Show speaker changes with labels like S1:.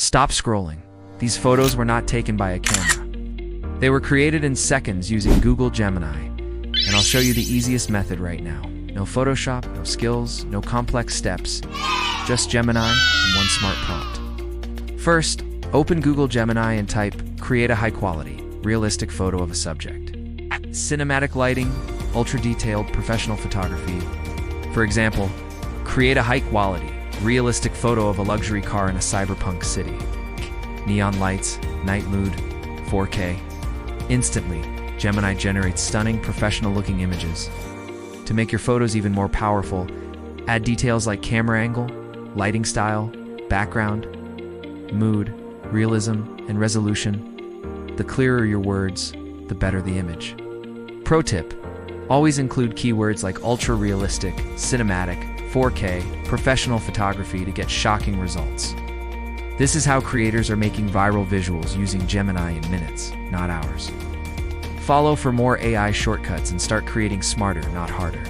S1: Stop scrolling. These photos were not taken by a camera. They were created in seconds using Google Gemini, and I'll show you the easiest method right now. No Photoshop, no skills, no complex steps, just Gemini and one smart prompt. First, open Google Gemini and type, create a high-quality, realistic photo of a subject. Cinematic lighting, ultra-detailed professional photography. For example, create a high-quality, realistic photo of a luxury car in a cyberpunk city. Neon lights, night mood, 4K. Instantly, Gemini generates stunning, professional-looking images. To make your photos even more powerful, add details like camera angle, lighting style, background, mood, realism, and resolution. The clearer your words, the better the image. Pro tip: always include keywords like ultra-realistic, cinematic, 4K, professional photography to get shocking results. This is how creators are making viral visuals using Gemini in minutes, not hours. Follow for more AI shortcuts and start creating smarter, not harder.